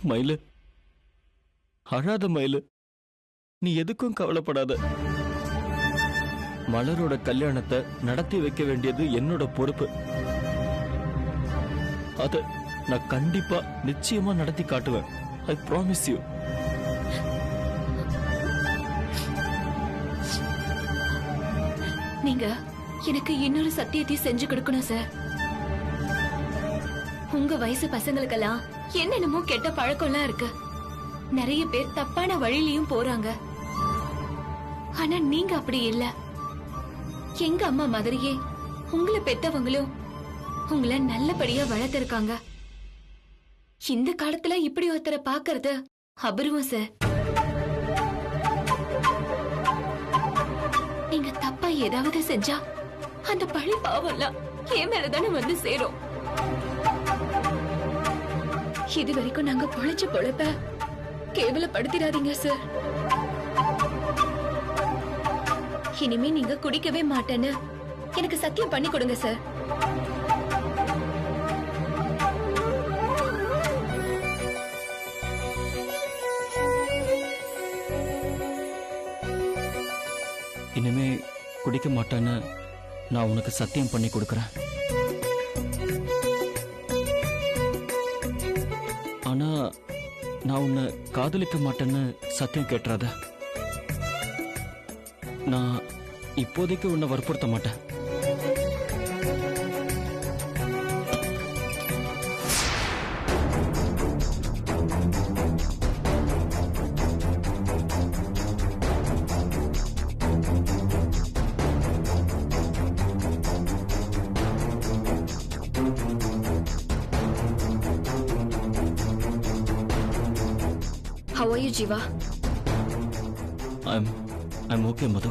மயிலு, அழாத மயிலு, நீ எதுக்கும் கவலைப்படாத. மலரோட கல்யாணத்தை நடத்தி வைக்க வேண்டியது என்னோட பொறுப்பு. அத நான் கண்டிப்பா நிச்சயமா நடத்தி காட்டுவேன். I promise you. நீங்க எனக்கு இன்னொரு சத்தியத்தை செஞ்சு கொடுக்கணும் சார். உங்க வயசு பசங்களுக்கெல்லாம் என்னென்னமோ கெட்ட பழக்கம்லாம் இருக்கு. நிறைய பேர் தப்பான வழியிலயும் போறாங்க. ஆனா நீங்க அப்படி இல்ல. எங்க அம்மா மாதிரியே உங்களை பெத்தவங்களும் உங்களை நல்லபடியா வளர்த்திருக்காங்க. இந்த காலத்துல இப்படி ஒருத்தரை பாக்குறது அபூர்வம் சார். நீங்க தப்பா ஏதாவது செஞ்சா அந்த பழி பாவம்லாம் என் மேலதானே வந்து சேரும். இது வரைக்கும் நாங்க பொழைச்ச பொழைப்ப கேவலப்படுத்திடாதீங்க சார். இனிமே நீங்க குடிக்கவே மாட்டேன்னு எனக்கு சத்தியம் பண்ணி கொடுங்க சார். இனிமே குடிக்க மாட்டேன்னு நான் உனக்கு சத்தியம் பண்ணி கொடுக்கறேன். ஆனா நான் உன்னை காதலிக்க மாட்டேன்னு சத்தியம் கேட்டுறாத. நான் இப்போதைக்கு உன்னை வற்புறுத்த மாட்டேன். How are you, Jiva? I'm okay, மது.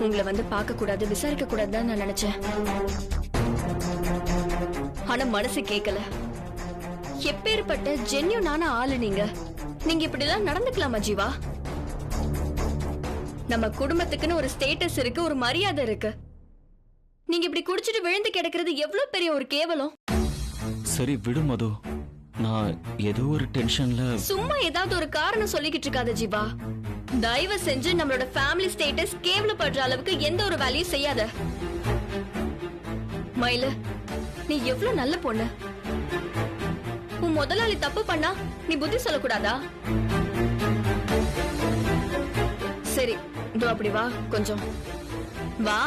உங்களை வந்து பார்க்க கூடாது, விசாரிக்க கூடாதுன்னு நான் நினைச்சேன். ஆனா மனசு கேட்கல. எப்பேற்பட்ட ஜென்யூனான ஆளு நீங்க. நீங்க இப்படி எல்லாம் நடந்துக்கலாமா ஜீவா? நம்ம குடும்பத்துக்குன்னு ஒரு ஸ்டேட்டஸ் இருக்கு, ஒரு மரியாதை இருக்கு. நீங்க இப்படி குடிச்சிட்டு விழுந்து கிடக்கிறது எவ்வளவு பெரிய ஒரு கேவலம். சரி விடு மது. நான் ஏதோ ஒரு டென்ஷன்ல சும்மா ஏதாவது ஒரு காரணம் சொல்லிக்கிட்டு இருக்காத ஜீவா. தயவு செஞ்சு நம்மளோட ஃபேமிலி ஸ்டேட்டஸ் கேவலப்படுற அளவுக்கு எந்த ஒரு வேலையும் செய்யாத. மயிலு, நீ எவ்வளவு நல்ல பொண்ணு. உன் முதலாளி தப்பு பண்ணா நீ புத்தி சொல்லக்கூடாதா? சரி, இதோ அப்படி வா, கொஞ்சம் வா.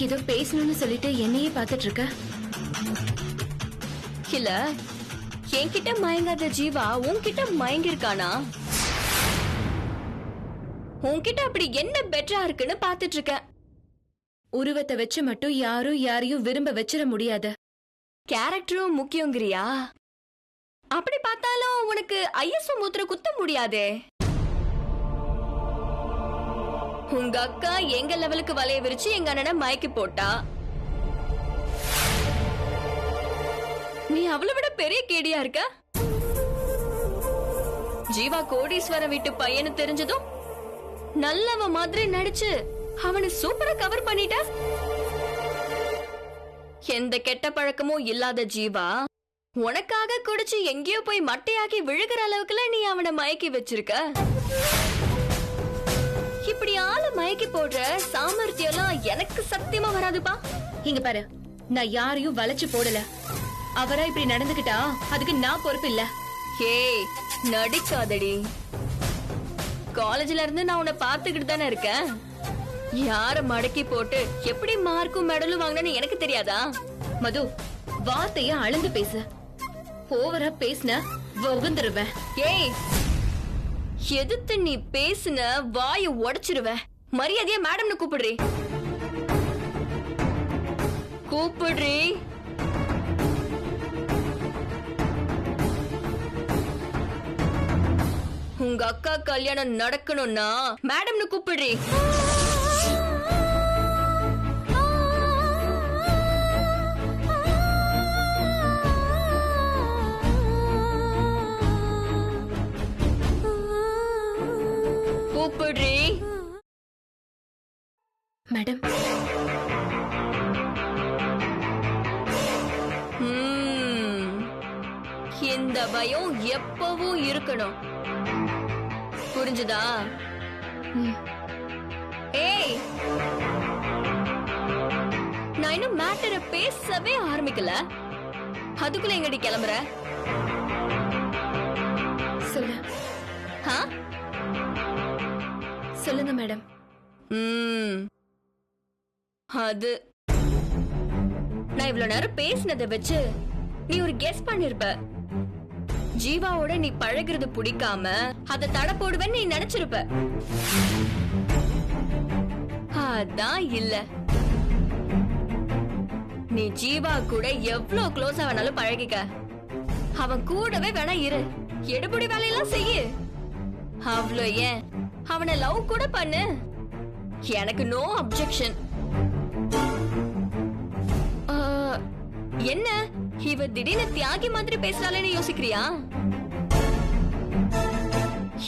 ஏதோ பேசணும்னு சொல்லிட்டு என்னையே பார்த்துட்டு இருக்க. இல்ல, என்கிட்ட மயங்காத ஜீவா உன்கிட்ட மயங்கி இருக்கானா? உன்கிட்ட அப்படி என்ன பெட்டரா இருக்குன்னு பார்த்துட்டு இருக்க. உருவத்தை வச்சு மட்டும் யாரும் யாரையும் விரும்ப வச்சிட முடியாது. கேரக்டரும் முக்கியங்கிறியா? அப்படி பார்த்தாலும் உனக்கு ஐஎஸ்ஓ மூத்திர குத்த முடியாதே. உங்க அக்கா எங்க லெவலுக்கு வலைய விரிச்சு எங்க அண்ணனை மயக்கி போட்டா. நீ அவளை விட பெரிய கேடியா இருக்க. ஜீவா கோடீஸ்வர வீட்டு பையனு தெரிஞ்சதும் நல்லவ மாதிரி நடிச்சு அவனை சூப்பரா கவர் பண்ணிட்ட. எந்த கெட்ட பழக்கமும் இல்லாத ஜீவா உனக்காக குடிச்சு எங்கேயோ போய் மட்டையாக்கி விழுகிற அளவுக்குல நீ அவனை மயக்கி வச்சிருக்க. இப்படி ஆள மயக்கி போடுற சாமர்த்தியெல்லாம் எனக்கு சத்தியமா வராதுப்பா. இங்க பாரு, நான் யாரையும் வளைச்சு போடல. அவரா இப்படி நடந்துக்கிட்டா அதுக்கு நான் பொறுப்பு இல்ல. ஏய், நடிக்காதடி. காலேஜ்ல இருந்து நான் உன்னை பாத்துக்கிட்டு தானே இருக்கேன். யார மடக்கி போட்டு எப்படி மார்க்கும் மெடலும் வாங்கினு எனக்கு தெரியாதா? மது, வார்த்தைய அளந்து பேசு. ஓவரா பேசுன வகுந்துருவேன். ஏய், எதிர்த்து நீ பேசுன வாய உடைச்சிருவேன். மரியாதையா மேடம்னு கூப்பிடுறீ. கூப்பிடுறீ. உங்க அக்கா கல்யாணம் நடக்கணும்னா மேடம்னு கூப்பிடுறீ. கூப்பிடுறீ மேடம். இந்த பயம் எப்பவும் இருக்கணும், புரிஞ்சுதா? ஏய், நான் இன்னும் மேட்டரை பேசவே ஆரம்பிக்கல, அதுக்குள்ள எங்கடி கிளம்புற? சொல்லு. சொல்லுங்க மேடம். அது நான் இவ்வளவு நேரம் பேசினதை வச்சு நீ ஒரு கெஸ் பண்ணிருப்ப. ஜீவாவோட நீ பழகிறது பிடிக்காம அதை தடை போடுவேன்னு நீ நினைச்சிருப்ப. அதான் இல்ல, நீ ஜீவா கூட எவ்வளவு க்ளோஸா வேணாலும் பழகிக்க, அவன் கூடவே வேணா இரு, எடுபடி வேலையெல்லாம் செய்யு, அவ்வளோ ஏன் அவனை லவ் கூட பண்ணு, எனக்கு நோ அப்செக்ஷன். என்ன இவ திடீர்னு தியாகி மாதிரி பேசுறாளேன்னு யோசிக்கிறியா?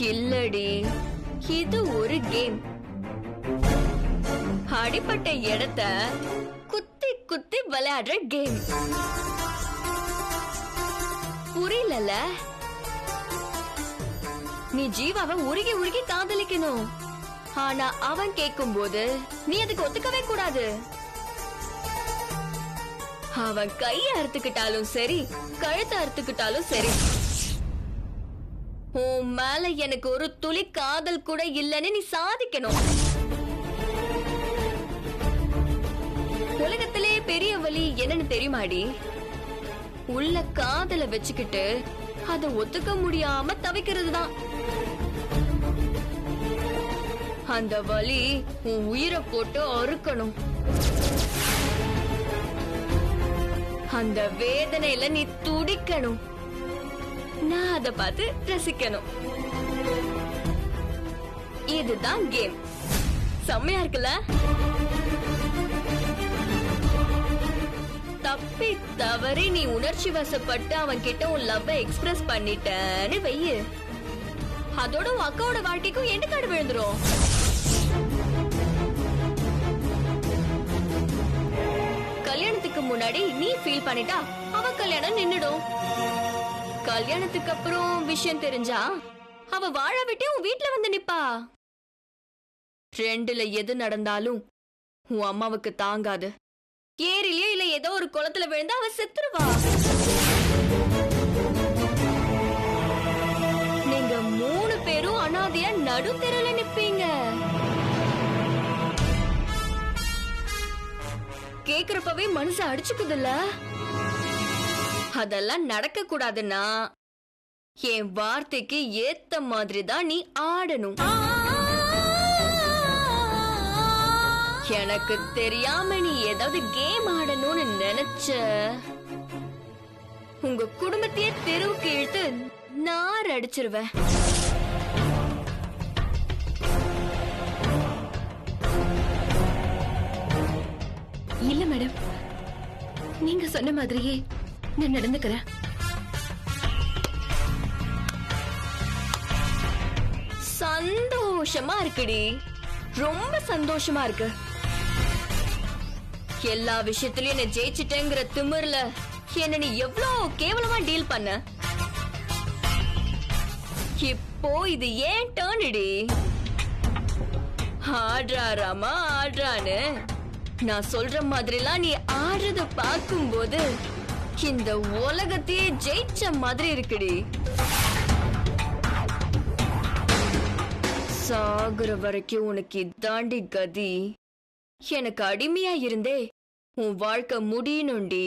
இல்லடி, இது ஒரு கேம். அடிப்பட்ட இடத்த குத்தி குத்தி விளையாடுற கேம். புரியல? நீ ஜீவாவை உருகி உருகி காதலிக்கணும், ஆனா அவன் கேட்கும் போது நீ அதுக்கு ஒத்துக்கவே கூடாது. அவன் கைய அறுத்துக்கிட்டாலும் சரி, கழுத்தை அறுத்துக்கிட்டாலும் சரி, உன் மேல எனக்கு ஒரு துளி காதல் கூட இல்லைன்னு நீ சாதிக்கணும். உலகத்திலே பெரிய வலி என்னன்னு தெரியுமாடி? உள்ள காதலை வச்சுக்கிட்டு அதை ஒத்துக்க முடியாம தவிக்கிறது தான். அந்த வலி உன் உயிரை போட்டு அறுக்கணும். அந்த வேதனையில நீ துடிக்கணும், நான் அதை பார்த்து ரசிக்கணும். இதுதான் கேம். செம்மையா இருக்குல்ல? தப்பி தவறி நீ உணர்ச்சி வசப்பட்டு அவன் கிட்ட உன் லவ் எக்ஸ்பிரஸ் பண்ணிட்டேன்னு வையு, அதோட உன் அக்காவோட வாழ்க்கைக்கும் எண்டு காடு விழுந்துரும். கல்யாணத்துக்கு முன்னாடி நீ ஃபீல் பண்ணிட்டா அவ கல்யாணம் நின்னுடும். கல்யாணத்துக்கு அப்புறம் விஷயம் தெரிஞ்சா அவ வாழ விட்டு உன் வீட்டுல வந்து நிப்பா. ரெண்டுல எது நடந்தாலும் உன் அம்மாவுக்கு தாங்காது. ஏரிலயோ இல்ல ஏதோ ஒரு குளத்துல விழுந்து அவ செத்துருவா. நீங்க 3 பேரும் அனாதையா நடுத்தெருல நிப்பீங்க. கேக்குறப்பவே மனசு அடிச்சுக்குதுல்ல? அதெல்லாம் நடக்க கூடாதுன்னா என் வார்த்தைக்கு ஏத்த மாதிரி தான் நீ ஆடணும். எனக்கு தெரியாம நீ ஏதாவது கேம் ஆடணும்னு நினைச்ச, உங்க குடும்பத்தையே தெருவுக்கு இழுத்து நார் அடிச்சிருவேன். இல்ல மேடம், நீங்க சொன்ன மாதிரியே நான் நடந்துக்கிறேன். சந்தோஷமா இருக்குடி, ரொம்ப சந்தோஷமா இருக்கு. எல்லா விஷயத்திலயும் என்ன ஜெயிச்சிட்டேங்கிற திமிர்ல என்ன நீ எவ்வளவு கேவலமா டீல் பண்ண. இப்போ இது ஏன் டர்ன்டி. ஆடுறாராமா ஆடுறான்னு நான் சொல்ற மாதிரிலாம் நீ ஆடுறத பார்க்கும்போது இந்த உலகத்தையே ஜெயிச்ச மாதிரி இருக்குடி. சாகுற வரைக்கும் உனக்கு இதாண்டி கதி. எனக்கு அடிமையா இருந்தே உன் வாழ்க்கை முடியணும்டி.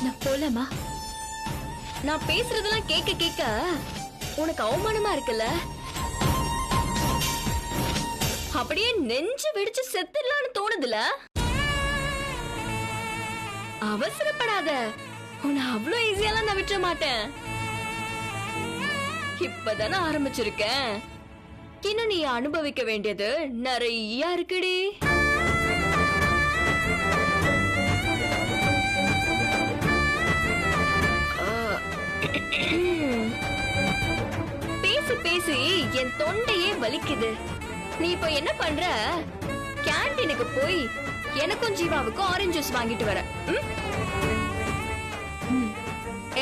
நான் போலாமா? நான் பேசுறதெல்லாம் கேட்க கேட்க உனக்கு அவமானமா இருக்குல்ல? அப்படியே நெஞ்சு வெடிச்சு செத்துடலான்னு தோணுதுல? அவசரப்படாத, உன்னை அவ்வளோ ஈஸியாலாம் நான் விட்டுற மாட்டேன். இப்பதானே ஆரம்பிச்சிருக்கேன், இன்னும் நீ அனுபவிக்க வேண்டியது நிறைய இருக்குடி. பேசி பேசி என் தொண்டையே வலிக்குது. நீ இப்ப என்ன பண்ற? கேண்டீனுக்கு போய் எனக்கும் ஜீவாவுக்கும் ஆரஞ்சு ஜூஸ் வாங்கிட்டு வர.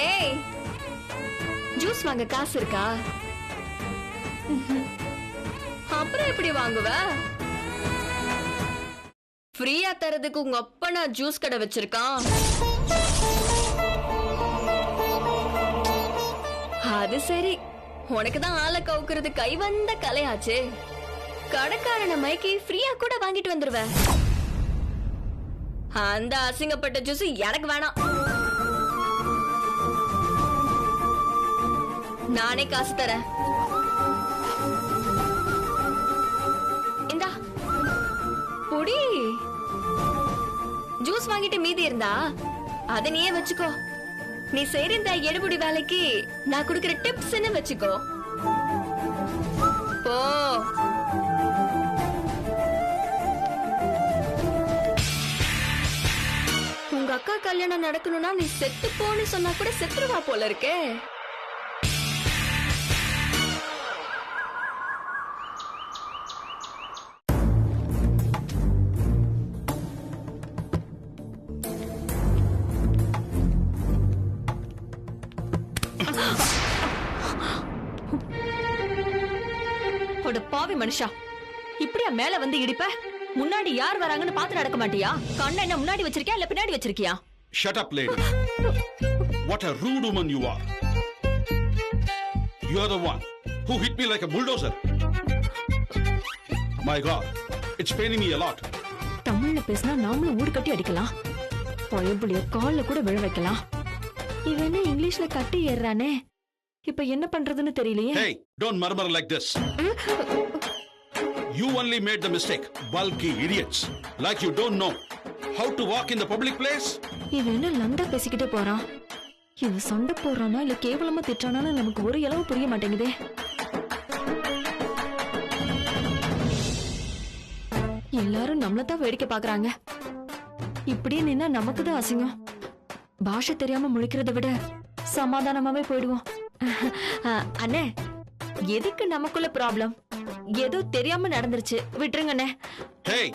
ஏய், ஜூஸ் வாங்க காசு இருக்கா? அப்புறம் எப்படி வாங்குவ? ஃப்ரீயா தரதுக்கு உங்க அப்பா நான் ஜூஸ் கடை வச்சிருக்கான். அது சரி, உனக்குதான் ஆளை கவுக்குறது கை வந்த கலையாச்சு. கடைக்காரன மைக்கி ஃப்ரீயா கூட வாங்கிட்டு வந்துருவ. அந்த அசிங்கப்பட்ட ஜூஸ் எனக்கு வேணாம். நானே காசு தரேன். இந்தா புடி. ஜூஸ் வாங்கிட்டு மீதி இருந்தா அத நீயே வச்சுக்கோ. நீ செய்யற இந்த எடுபுடி வேலைக்கு நான் குடுக்கிற டிப்ஸ்ன்னு வச்சுக்கோ. போ. உங்க அக்கா கல்யாணம் நடக்கணும்னா நீ செத்து போன்னு சொன்னா கூட செத்துருவா போல இருக்கே. பாவி மனுஷா, இப்படியா மேல வந்து இடிப்ப? முன்னாடி யார் வராங்கன்னு பாத்து நடக்க மாட்டியா? கண்ண என்ன முன்னாடி வச்சிருக்கியா இல்ல பின்னாடி வச்சிருக்கியா? Shut up, lady. What a rude woman you are. You are the one who hit me like a bulldozer. My God, it's paining me a lot. தமிழ்ல பேசினா நாமளும் ஊடு கட்டி அடிக்கலாம். பயபுளிய கால்ல கூட விழ வைக்கலாம். இவன் என்ன இங்கிலீஷ்ல கட்டி ஏறானே. இப்ப என்ன பண்றதுன்னு தெரியலையே. Hey, don't murmur like this. You only made the mistake, bulky idiots. Like you don't know how to walk in the public place. இவன் என்ன லண்டா பேசிக்கிட்டே போறான். இவன் சண்டை போறானா இல்ல கேவலமா திட்டானான்னு நமக்கு ஒரு அளவு புரிய மாட்டேங்குதே. எல்லாரும் நம்மளதான் வேடிக்கை பாக்குறாங்க. இப்படியே நின்னா நமக்கு தான் அசிங்கம். பாஷை தெரியாம முழிக்கிறத விட சமாதானமாவே போயிடுவோம். அண்ணே, எதுக்கு நமக்குள்ள ப்ராப்ளம்? ஏதோ தெரியாம நடந்துருச்சு, விட்டுருங்க அண்ணே. Hey,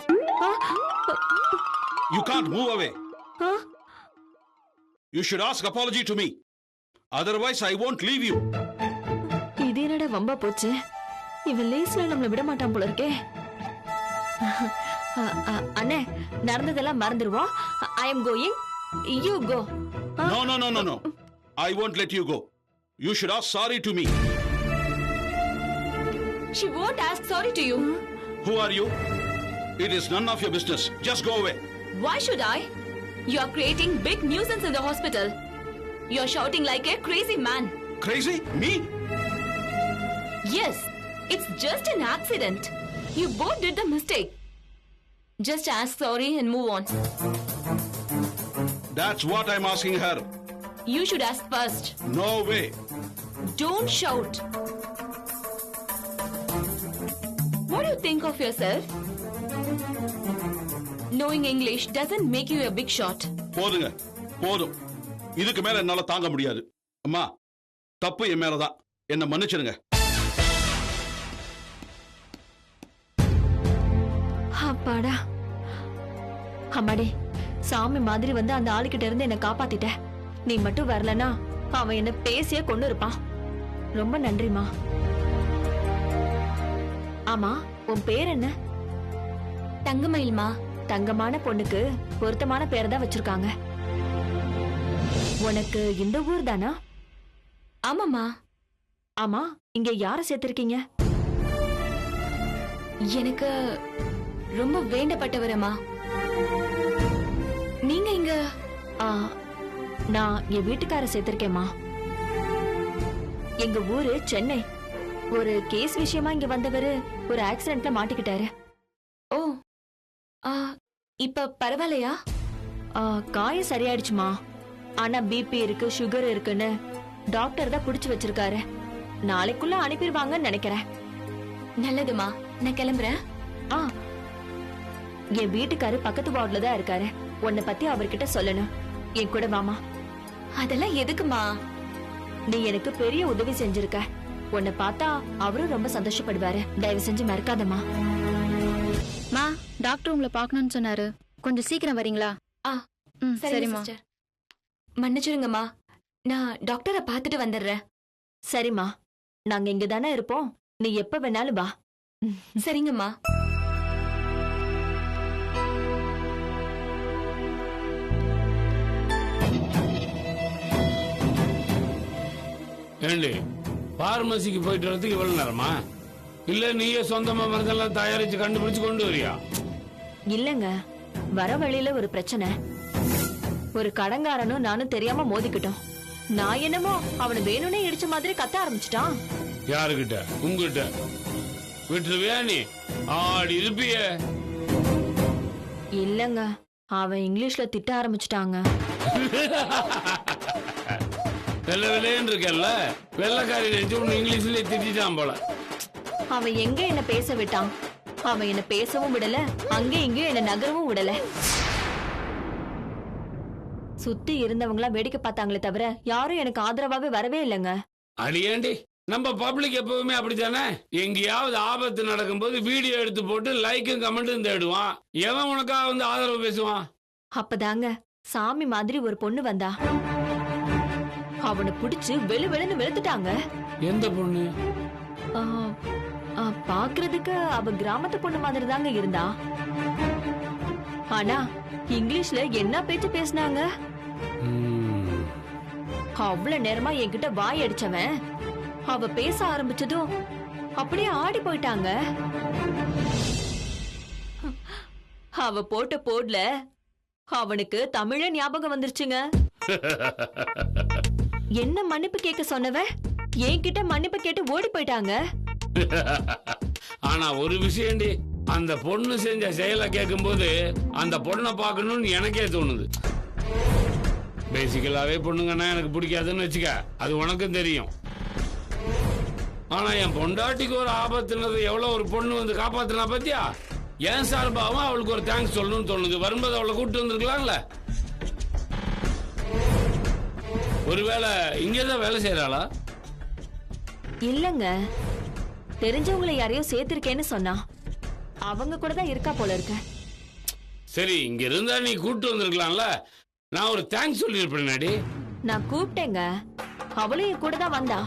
you can't move away. You should ask apology to me. Otherwise, I won't leave you. இது என்னடா வம்பா போச்சு? இவன் லேஸ்ல நம்மள விட மாட்டான் போல இருக்கே. அண்ணே, நடந்ததெல்லாம் மறந்துடுவோம். I am going. You go. No, no, no, no, no. I won't let you go. You should ask sorry to me. She won't ask sorry to you. Who are you? It is none of your business. Just go away. Why should I? You are creating big nuisance in the hospital. You are shouting like a crazy man. Crazy? Me? Yes, it's just an accident. You both did the mistake. Just ask sorry and move on. That's what I'm asking her. You should ask first. No way. Don't shout. What do you think of yourself? Knowing English doesn't make you a big shot. போதுங்க, போதும். இதுக்கு மேல என்னால தாங்க முடியாது. அம்மா, தப்பு என் மேலதான். என்ன மன்னிச்சிடுங்க. அப்பாடா. அம்மாடி, சாமி மாதிரி வந்து அந்த ஆளுகிட்ட இருந்து என்ன காப்பாத்திட்ட. நீ மட்டும் வரலனா அவன் என்ன பேசியே கொண்டு இருப்பான். ரொம்ப நன்றிமா. ஆமா, உன் பேர் என்ன? தங்கமயில்மா. தங்கமான பொண்ணுக்கு பொருத்தமான பேரை தான் வச்சிருக்காங்க. உனக்கு இந்த ஊர் தானா? ஆமாமா. ஆமா, இங்க யார சேர்த்திருக்கீங்க? எனக்கு ரொம்ப வேண்டப்பட்டவரமா. நீங்க இங்க? நான் என் வீட்டுக்கார சேர்த்திருக்கேம்மா. எங்க ஊரு சென்னை. ஒரு கேஸ் விஷயமா இங்க வந்தவரு ஒரு ஆக்சிடென்ட்ல மாட்டிக்கிட்டாரு. ஓ, இப்ப பரவாயில்லையா? காயம் சரியாயிடுச்சுமா. ஆனா பிபி இருக்கு, சுகர் இருக்குன்னு டாக்டர் தான் புடிச்சு வச்சிருக்காரு. நாளைக்குள்ள அனுப்பிடுவாங்கன்னு நினைக்கிறேன். நல்லதுமா, நான் கிளம்புறேன். ஆ, என் வீட்டுக்காரு பக்கத்து வார்டுல தான் இருக்காரு. உன்னை பத்தி அவர்கிட்ட சொல்லணும். என் கூட வாமா. அதெல்லாம் எதுக்குமா? நீ எனக்கு பெரிய உதவி செஞ்சிருக்க. உன்னை பார்த்தா அவரும் ரொம்ப சந்தோஷப்படுவாரு. தயவு செஞ்சு மறக்காதம்மா. மா, டாக்டர் உங்களை பார்க்கணும்னு சொன்னாரு. கொஞ்சம் சீக்கிரம் வரீங்களா? சரிம்மா. சிஸ்டர், மன்னிச்சிருங்கம்மா. நான் டாக்டரை பார்த்துட்டு வந்துடுறேன். சரிம்மா, நாங்க இங்க தானே இருப்போம். நீ எப்ப வேணாலும் வா. சரிங்கம்மா. ஏண்டி, பார்மசிக்கு போயிட்டு வரதுக்கு இவ்வளவு நேரமா? இல்ல நீயே சொந்தமா மருந்தெல்லாம் தயாரிச்சு கண்டுபிடிச்சு கொண்டு வரியா? இல்லங்க, வர வழியில ஒரு பிரச்சனை. ஒரு கடங்காரனும் நானும் தெரியாம மோதிக்கிட்டோம். நான் என்னமோ அவனை வேணும்னே இடிச்ச மாதிரி கத்த ஆரம்பிச்சிட்டான். யாருகிட்ட? உங்ககிட்ட? விட்டுருவியா நீ? ஆடி இருப்பிய? இல்லங்க, அவன் இங்கிலீஷ்ல திட்ட ஆரம்பிச்சிட்டாங்க. வெள்ள வெள்ளைன்னு இருக்கல்ல, வெள்ளக்காரி நினைச்சு உன்னை இங்கிலீஷ்ல திட்டான் போல. அவன் எங்க என்ன பேச விட்டான்? அவன் என்ன பேசவும் விடல, அங்க இங்கேயும் என்ன நகரவும் விடல. சுத்தி இருந்தவங்களா வேடிக்கை பார்த்தாங்களே தவிர யாரும் எனக்கு ஆதரவாவே வரவே இல்லைங்க. அடியேண்டி, நம்ம பப்ளிக் எப்பவுமே அப்படித்தானே. எங்கேயாவது ஆபத்து நடக்கும்போது வீடியோ எடுத்து போட்டு லைக்கும் கமெண்ட்டும் தேடுவான். எவன் உனக்காக வந்து ஆதரவு பேசுவான்? அப்பதாங்க சாமி மாதிரி ஒரு பொண்ணு வந்தா. அவனை புடிச்சு வெளு வெளுன்னு வெளுத்துட்டாங்க. எந்த பொண்ணு? பாக்குறதுக்கு அவ கிராமத்து பொண்ணு மாதிரி தாங்க இருந்தா. ஆனா இங்கிலீஷ்ல என்ன பேச்சு பேசினாங்க. அவ்வளவு நேரமா என்கிட்ட வாய் அடிச்சவன் அவ பேச ஆரம்பிச்சதும் அப்படியே ஆடி போயிட்டாங்க. அவ போட்ட போட்ல அவனுக்கு தமிழ ஞாபகம் வந்துருச்சுங்க. என்ன மன்னிப்பு கேட்க சொன்னவ என்கிட்ட மன்னிப்பு கேட்டு ஓடி போயிட்டாங்க. ஆனா ஒரு விஷயம்டி, அந்த பொண்ணு செஞ்ச செயலை கேட்கும் போது அந்த பொண்ணை பார்க்கணும்னு எனக்கே தோணுது. பேசிக்கலாவே பொண்ணுங்கன்னா எனக்கு பிடிக்காதுன்னு வச்சுக்க, அது உனக்கும் தெரியும். ஆனா என் பொண்டாட்டிக்கு ஒரு ஆபத்துனது எவ்வளவு ஒரு பொண்ணு வந்து காப்பாத்தினா பத்தியா? ஏன் சார்பாவும் அவளுக்கு ஒரு தேங்க்ஸ் சொல்லணும்னு தோணுது. வரும்போது அவளை கூப்பிட்டு வந்திருக்கலாம்ல. ஒருவேளை இங்கேதான் வேலை செய்யறாளா? இல்லங்க, தெரிஞ்சவங்களை யாரையோ சேர்த்திருக்கேன்னு சொன்னா. அவங்க கூட தான் இருக்கா போல இருக்க. சரி, இங்க இருந்தா நீ கூப்பிட்டு வந்திருக்கலாம்ல. நான் ஒரு தேங்க்ஸ் சொல்லிருப்பேன். நான் கூப்பிட்டேங்க, அவளும் என் கூட தான் வந்தா.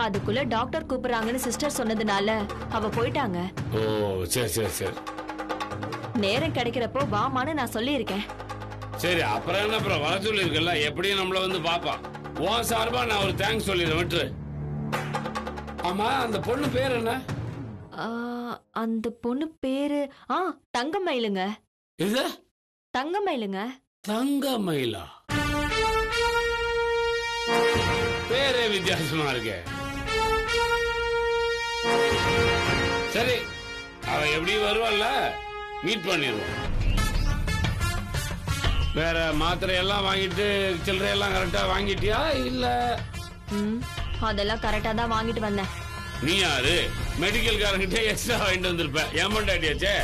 அதுக்குள்ள டாக்டர் கூப்பிடுறாங்கன்னு சிஸ்டர் சொன்னதுனால அவ போயிட்டாங்க. ஓ, சரி சரி சரி. நேரம் கிடைக்கிறப்போ வாமான்னு நான் சொல்லியிருக்கேன். சரி, அப்புறம் என்ன, அப்புறம் வர சொல்லிருக்கல, எப்படியும் நம்மள வந்து பாப்பா. உன் சார்பா நான் ஒரு தேங்க்ஸ் சொல்லிடுறேன், விட்டுரு. ஆமா, அந்த பொண்ணு பேர் என்ன? அந்த பொண்ணு பேரு தங்கமயிலுங்க. இது தங்கமயிலுங்க. தங்கமயிலா? பேரே வித்தியாசமா இருக்கே. சரி, அவ எப்படி வருவாள்ல, மீட் பண்ணிடுவோம். வேற மாத்திரையெல்லாம் வாங்கிட்டு சில்லறையெல்லாம் கரெக்டா வாங்கிட்டியா? இல்ல அதெல்லாம் கரெக்டா தான் வாங்கிட்டு வந்தேன். நீ யாரு? மெடிக்கல் காரங்கிட்ட எக்ஸ்ட்ரா வாங்கிட்டு வந்திருப்ப. ஏமாண்டாட்டியாச்சே.